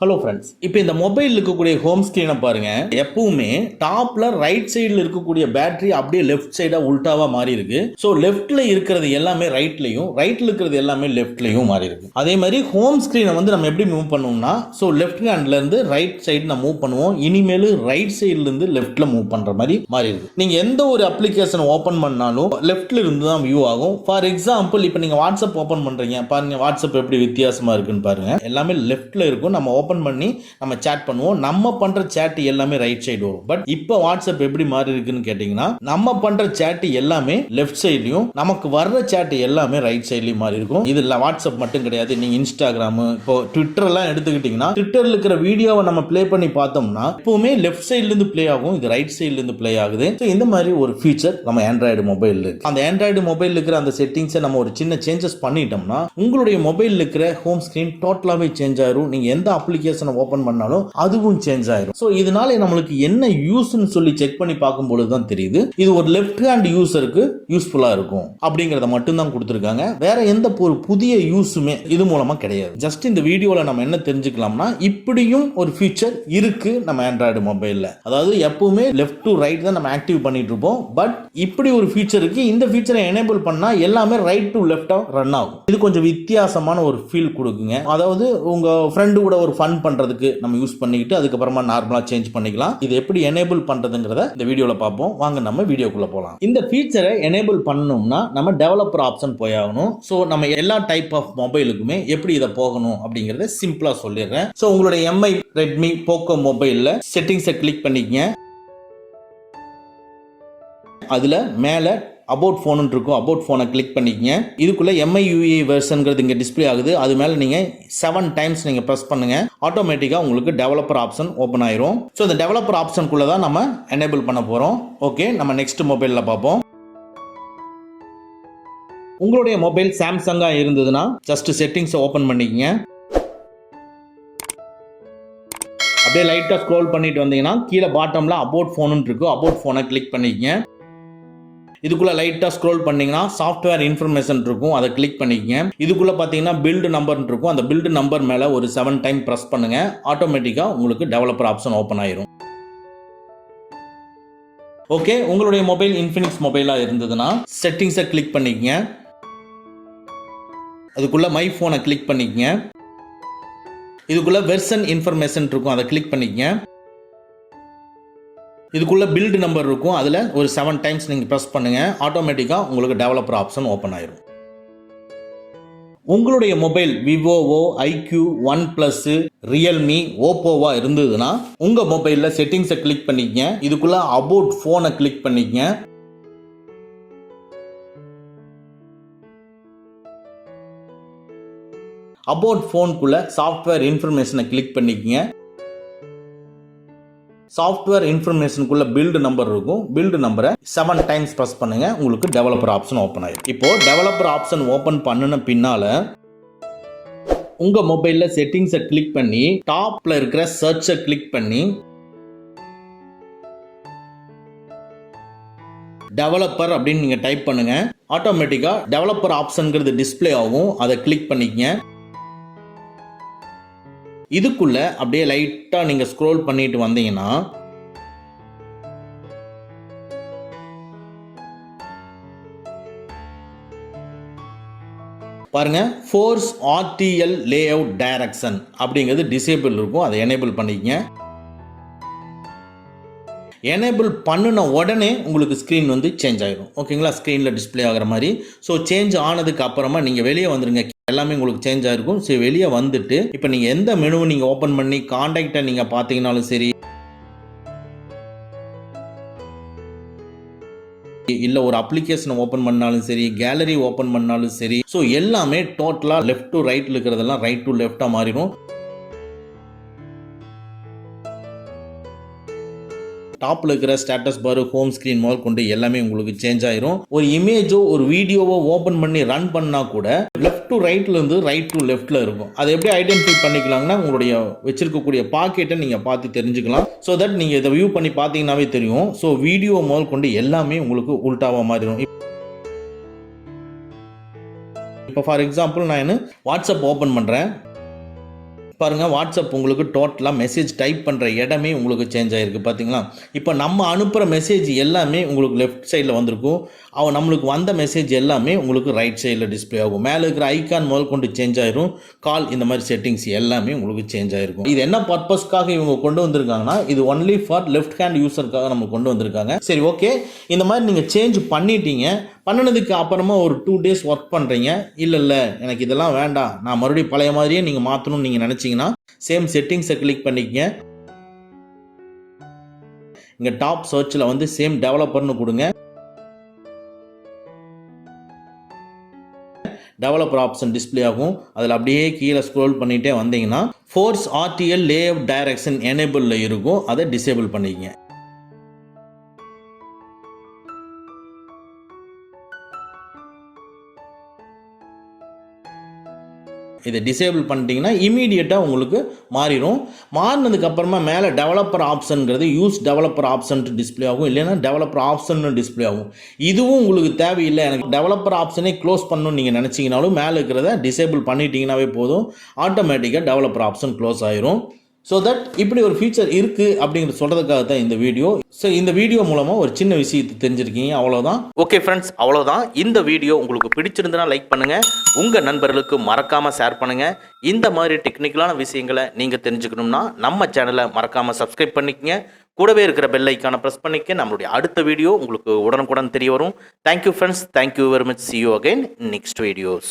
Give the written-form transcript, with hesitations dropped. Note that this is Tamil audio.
ஹலோ ஃப்ரெண்ட்ஸ், இப்போ இந்த மொபைல் இருக்கக்கூடிய ஹோம் ஸ்க்ரீனை பாருங்க. எப்பவுமே டாப்ல ரைட் சைடில் இருக்கக்கூடிய பேட்டரி அப்படியே லெஃப்ட் சைடா உல்டாவா மாறி இருக்கு. ஸோ லெஃப்ட்ல இருக்கிறது எல்லாமே ரைட்லையும், ரைட்ல இருக்கிறது எல்லாமே லெஃப்ட்லையும் மாறி இருக்கு. அதே மாதிரி ஹோம் ஸ்க்ரீனை வந்து நம்ம எப்படி மூவ் பண்ணுவோம்னா, ஸோ லெஃப்ட் ஹேண்ட்ல இருந்து ரைட் சைடு நம்ம மூவ் பண்ணுவோம். இனிமேல் ரைட் சைடுல இருந்து லெஃப்ட்ல மூவ் பண்ற மாதிரி மாறி இருக்கு. நீங்க எந்த ஒரு அப்ளிகேஷன் ஓபன் பண்ணாலும் லெஃப்ட்ல இருந்து தான் வியூ ஆகும். ஃபார் எக்ஸாம்பிள், இப்போ நீங்க வாட்ஸ்அப் ஓபன் பண்றீங்க பாருங்க, வாட்ஸ்அப் எப்படி வித்தியாசமா இருக்குன்னு பாருங்க. எல்லாமே லெஃப்ட்ல இருக்கும். நம்ம ஓபன் பண்ணி நம்ம சேட் பண்ணுவோம். நம்ம பண்ற சேட் எல்லாமே ரைட் சைடு வரும். பட் இப்போ வாட்ஸ்அப் எப்படி மாறி இருக்குன்னு கேட்டீங்கன்னா, நம்ம பண்ற சேட் எல்லாமே லெஃப்ட் சைட்லயும், நமக்கு வர்ற சேட் எல்லாமே ரைட் சைட்லயும் மாறி இருக்கும். இது வாட்ஸ்அப் மட்டும் கிடையாது. நீங்க இன்ஸ்டாகிராம், இப்போ ட்விட்டர் எல்லாம் எடுத்துக்கிட்டீங்கன்னா, ட்விட்டர்ல இருக்கிற வீடியோவை நம்ம ப்ளே பண்ணி பார்த்தோம்னா எப்பவுமே லெஃப்ட் சைட்ல இருந்து ப்ளே ஆகும். இது ரைட் சைட்ல இருந்து ப்ளே ஆகுது. இந்த மாதிரி ஒரு ஃபீச்சர் நம்ம ஆண்ட்ராய்டு மொபைல் இருக்கு. அந்த ஆண்ட்ராய்டு மொபைல் இருக்கிற அந்த செட்டிங்ஸை நம்ம ஒரு சின்ன சேஞ்சஸ் பண்ணிட்டோம்னா, உங்களுடைய மொபைல் இருக்கிற ஹோம் ஸ்கிரீன் டோட்டலாவே சேஞ்ச் ஆயிரும். நீங்க எந்த அப்ளிகேஷனை ஓபன் பண்ணாலும் அதுவும் சேஞ்ச் ஆயிரும். சோ இதனால நம்மளுக்கு என்ன யூஸ்னு சொல்லி செக் பண்ணி பார்க்கும்போது தான் தெரியுது, இது ஒரு லெஃப்ட் ஹேண்ட் யூசருக்கு யூஸ்ஃபுல்லா இருக்கும் அப்படிங்கறத மட்டும் தான் கொடுத்திருக்காங்க. வேற எந்த ஒரு புதிய யூஸுமே இது மூலமா கிடையாது. ஜஸ்ட் இந்த வீடியோல நம்ம என்ன தெரிஞ்சுக்கலாம்னா, இப்படியும் ஒரு ஃபீச்சர் இருக்கு நம்ம ஆண்ட்ராய்டு மொபைல்ல. அதாவது எப்பவுமே லெஃப்ட் டு ரைட் தான் நம்ம ஆக்டிவ் பண்ணிட்டு இருப்போம். பட் இப்படி ஒரு ஃபீச்சர் இருக்கு. இந்த ஃபீச்சரை எனேபிள் பண்ணா எல்லாமே ரைட் டு லெஃப்டா ரன் ஆகும். இது கொஞ்சம் வித்தியாசமான ஒரு ஃபீல் கொடுக்குங்க. அதாவது உங்க ஃப்ரெண்டு கூட ஒரு ஃபன் பண்றதுக்கு நம்ம யூஸ் பண்ணிக்கிட்டு அதுக்கப்புறமா நார்மலா சேஞ்ச் பண்ணிக்கலாம். இது எப்படி எனேபிள் பண்றதுங்கிறத இந்த வீடியோல பார்ப்போம். வாங்க நம்ம வீடியோக்குள்ள போலாம். இந்த ஃபீச்சரை எனேபிள் பண்ணணும்னா நம்ம டெவலப்பர் ஆப்ஷன் போய் ஆகணும். ஸோ நம்ம எல்லா டைப் ஆஃப் மொபைலுக்குமே எப்படி இதை போகணும் அப்படிங்கறத சிம்பிளா சொல்லிடுறேன். ஸோ உங்களுடைய எம்ஐ, ரெட்மி, போக்கோ மொபைல்ல செட்டிங்ஸை கிளிக் பண்ணிக்கங்க. அதுல மேல அபவுட் ஃபோன் இருக்கும். அபவுட் ஃபோனை கிளிக் பண்ணிக்கங்க. இதுக்குள்ள MIUI வெர்ஷன்ங்கிறது இங்க டிஸ்ப்ளே ஆகுது. அது மேல நீங்க 7 டைம்ஸ் நீங்க பிரஸ் பண்ணுங்க. ஆட்டோமேட்டிக்கா உங்களுக்கு டெவலப்பர் ஆப்ஷன் ஓபன் ஆயிரும். சோ இந்த டெவலப்பர் ஆப்ஷனுக்குள்ள தான் நம்ம எனேபிள் பண்ண போறோம். ஓகே, நம்ம நெக்ஸ்ட் மொபைல்ல பார்ப்போம். உங்களுடைய மொபைல் சாம்சங்கா இருந்ததுன்னா ஜஸ்ட் செட்டிங்ஸ் ஓபன் பண்ணிக்கங்க. அப்படியே லைட்டா ஸ்க்ரோல் பண்ணிட்டு வந்தீங்கன்னா கீழே பாட்டம்ல அபவுட் ஃபோன் இருக்கும். அபவுட் ஃபோனை கிளிக் பண்ணிக்கங்க. இதுக்குள்ள லைட்டா ஸ்க்ரோல் பண்ணீங்கன்னா சாஃப்ட்வேர் இன்ஃபர்மேஷன் இருக்கும். அதை கிளிக் பண்ணிக்கங்க. இதுக்குள்ள பாத்தீங்கன்னா பில்ட் நம்பர் இருக்கும். அந்த பில்ட் நம்பர் மேல ஒரு 7 டைம் பிரஸ் பண்ணுங்க. ஆட்டோமேட்டிக்கா உங்களுக்கு டெவலப்பர் ஆப்ஷன் ஓபன் ஆயிரும். ஓகே, உங்களுடைய மொபைல் இன்ஃபினிக்ஸ் மொபைலா இருந்ததுன்னா செட்டிங்ஸை கிளிக் பண்ணிக்கங்க. அதுக்குள்ள மை போனை கிளிக் பண்ணிக்கங்க. இதுக்குள்ள வெர்ஷன் இன்ஃபர்மேஷன் இருக்கும். அதை கிளிக் பண்ணிக்கங்க. இதுக்குள்ள பில்ட் நம்பர் இருக்கும். அதுல ஒரு 7 டைம்ஸ் நீங்க பிரஸ் பண்ணுங்க. ஆட்டோமேட்டிக்கா உங்களுக்கு டெவலப்பர் ஆப்ஷன் ஓபன் ஆயிரும். உங்களுடைய மொபைல் விவோவோ, ஐக்யூ, ஒன் பிளஸ், ரியல்மி, ஓப்போவா இருந்ததுன்னா உங்க மொபைல்ல செட்டிங்ஸை கிளிக் பண்ணிக்கங்க. இதுக்குள்ள அபவுட் போனை கிளிக் பண்ணிக்கங்க. அபவுட் போனுக்குள்ள சாஃப்ட்வேர் இன்ஃபர்மேஷனை கிளிக் பண்ணிக்கங்க. சாஃப்ட்வேர் இன்ஃபர்மேஷனுக்குள்ள பில்ட் நம்பர் இருக்கும். பில்ட் நம்பரை 7 டைம்ஸ் பிரஸ் பண்ணுங்க. உங்களுக்கு டெவலப்பர் ஆப்ஷன் ஓபன் ஆயிடும். இப்போ டெவலப்பர் ஆப்ஷன் ஓபன் பண்ணின பின்னால உங்க மொபைல்ல செட்டிங்ஸை கிளிக் பண்ணி டாப்ல இருக்கிற சர்ச்சை கிளிக் பண்ணி டெவலப்பர் அப்படின்னு நீங்க டைப் பண்ணுங்க. ஆட்டோமேட்டிக்கா டெவலப்பர் ஆப்ஷன்ங்கிறது டிஸ்ப்ளே ஆகும். அதை கிளிக் பண்ணிக்கங்க. இதுக்குள்ள அப்படியே லைட்டா நீங்க ஸ்க்ரோல் பண்ணிட்டு வந்தீங்கன்னா பாருங்க, ஃபோர்ஸ் RTL லேஅவுட் டைரக்ஷன் அப்படிங்கிறது டிசேபிள் இருக்கும். அதை எனேபிள் பண்ணிக்கங்க. எனேபிள் பண்ணின உடனே உங்களுக்கு ஸ்க்ரீன் வந்து சேஞ்ச் ஆயிடும். ஓகேங்களா, ஸ்க்ரீனில் டிஸ்பிளே ஆகிற மாதிரி. ஸோ சேஞ்ச் ஆனதுக்கு அப்புறமா நீங்கள் வெளியே வந்துருங்க. எல்லாமே உங்களுக்கு சேஞ்ச் ஆகிருக்கும். ஸோ வெளியே வந்துட்டு இப்போ நீங்கள் எந்த மெனுவை நீங்கள் ஓப்பன் பண்ணி கான்டாக்டை நீங்கள் பார்த்தீங்கன்னாலும் சரி, இல்லை ஒரு அப்ளிகேஷனை ஓப்பன் பண்ணாலும் சரி, கேலரி ஓப்பன் பண்ணாலும் சரி, ஸோ எல்லாமே டோட்டலாக லெஃப்ட் டு ரைட்டில் இருக்கிறதெல்லாம் ரைட் டு லெஃப்டாக மாறிடும். டாப்ல இருக்கிற ஸ்டேட்டஸ் பார், ஹோம் ஸ்கிரீன் முதல் கொண்டு எல்லாமே உங்களுக்கு சேஞ்ச் ஆயிரும். ஒரு இமேஜோ ஒரு வீடியோவோ ஓபன் பண்ணி ரன் பண்ணா கூட லெஃப்ட் டு ரைட்ல இருந்து ரைட் டு லெஃப்ட்ல இருக்கும். அதை எப்படி ஐடென்டிஃபை பண்ணிக்கலாம்னா, உங்களுடைய வச்சிருக்கக்கூடிய பாக்கெட்டை நீங்க பார்த்து தெரிஞ்சுக்கலாம். ஸோ தட் நீங்க இதை வியூ பண்ணி பார்த்தீங்கன்னாவே தெரியும். ஸோ வீடியோ முதல் கொண்டு எல்லாமே உங்களுக்கு உல்டாவா மாறிடும். இப்போ ஃபார் எக்ஸாம்பிள் நான் வாட்ஸ்அப் ஓபன் பண்றேன். பாருங்கள், வாட்ஸ்அப் உங்களுக்கு டோட்டலாக மெசேஜ் டைப் பண்ணுற இடமே உங்களுக்கு சேஞ்ச் ஆகிருக்கு பார்த்தீங்களா. இப்போ நம்ம அனுப்புகிற மெசேஜ் எல்லாமே உங்களுக்கு லெஃப்ட் சைடில் வந்திருக்கும். நம்மளுக்கு வந்த மெசேஜ் எல்லாமே உங்களுக்கு ரைட் சைடில் டிஸ்பிளே ஆகும். மேலே இருக்கிற ஐக்கான் முதல் கொண்டு சேஞ்ச் ஆயிரும். கால் இந்த மாதிரி செட்டிங்ஸ் எல்லாமே உங்களுக்கு சேஞ்ச் ஆகிருக்கும். இது என்ன பர்பஸ்க்காக இவங்க கொண்டு வந்திருக்காங்கன்னா, இது ஒன்லி ஃபார் லெஃப்ட் ஹேண்ட் யூசருக்காக நம்ம கொண்டு வந்திருக்காங்க. சரி, ஓகே. இந்த மாதிரி நீங்கள் சேஞ்ச் பண்ணிட்டீங்க. பண்ணினதுக்கு அப்புறமா ஒரு 2 days ஒர்க் பண்ணுறீங்க. இல்லை எனக்கு இதெல்லாம் வேண்டாம், நான் மறுபடியும் பழைய மாதிரியே நீங்கள் மாற்றணும்னு நீங்கள் நினச்சிங்கன்னா சேம் செட்டிங்ஸை கிளிக் பண்ணிக்கங்க. இங்கே டாப் சர்ச்சில் வந்து சேம் டெவலப்பர்னு கொடுங்க. டெவலப்பர் ஆப்ஷன் டிஸ்பிளே ஆகும். அதில் அப்படியே கீழே ஸ்க்ரோல் பண்ணிகிட்டே வந்தீங்கன்னா ஃபோர்ஸ் RTL லேஅவுட் டைரக்ஷன் எனேபிளில் இருக்கும். அதை டிசேபிள் பண்ணிக்கங்க. இதை டிசேபிள் பண்ணிட்டீங்கன்னா இமீடியட்டாக உங்களுக்கு மாறிடும். மாறினதுக்கு அப்புறமா மேலே டெவலப்பர் ஆப்ஷனுங்கிறது யூஸ் டெவலப்பர் ஆப்ஷன் டிஸ்பிளே ஆகும். இல்லைன்னா டெவலப்பர் ஆப்ஷன் டிஸ்பிளே ஆகும். இதுவும் உங்களுக்கு தேவையில்லை, எனக்கு டெவலப்பர் ஆப்ஷனே க்ளோஸ் பண்ணணும்னு நீங்கள் நினச்சிங்கனாலும் மேலே இருக்கிறத டிசேபிள் பண்ணிட்டீங்கன்னாவே போதும். ஆட்டோமேட்டிக்காக டெவலப்பர் ஆப்ஷன் க்ளோஸ் ஆயிரும். ஸோ தட் இப்படி ஒரு ஃபீச்சர் இருக்குது அப்படிங்கிறது சொல்கிறதுக்காக தான் இந்த வீடியோ. ஸோ இந்த வீடியோ மூலமாக ஒரு சின்ன விஷயத்தை தெரிஞ்சிருக்கீங்க, அவ்வளோதான். ஓகே ஃப்ரெண்ட்ஸ், அவ்வளோதான். இந்த வீடியோ உங்களுக்கு பிடிச்சிருந்தனா லைக் பண்ணுங்கள், உங்கள் நண்பர்களுக்கு மறக்காமல் ஷேர் பண்ணுங்கள். இந்த மாதிரி டெக்னிக்கலான விஷயங்களை நீங்கள் தெரிஞ்சுக்கணும்னா நம்ம சேனலை மறக்காமல் சப்ஸ்கிரைப் பண்ணிக்கங்க. கூடவே இருக்கிற பெல் ஐக்கானை ப்ரெஸ் பண்ணிக்க. நம்மளுடைய அடுத்த வீடியோ உங்களுக்கு உடனுக்குடன் தெரிய வரும். Thank you friends, thank you very much. see you again next videos.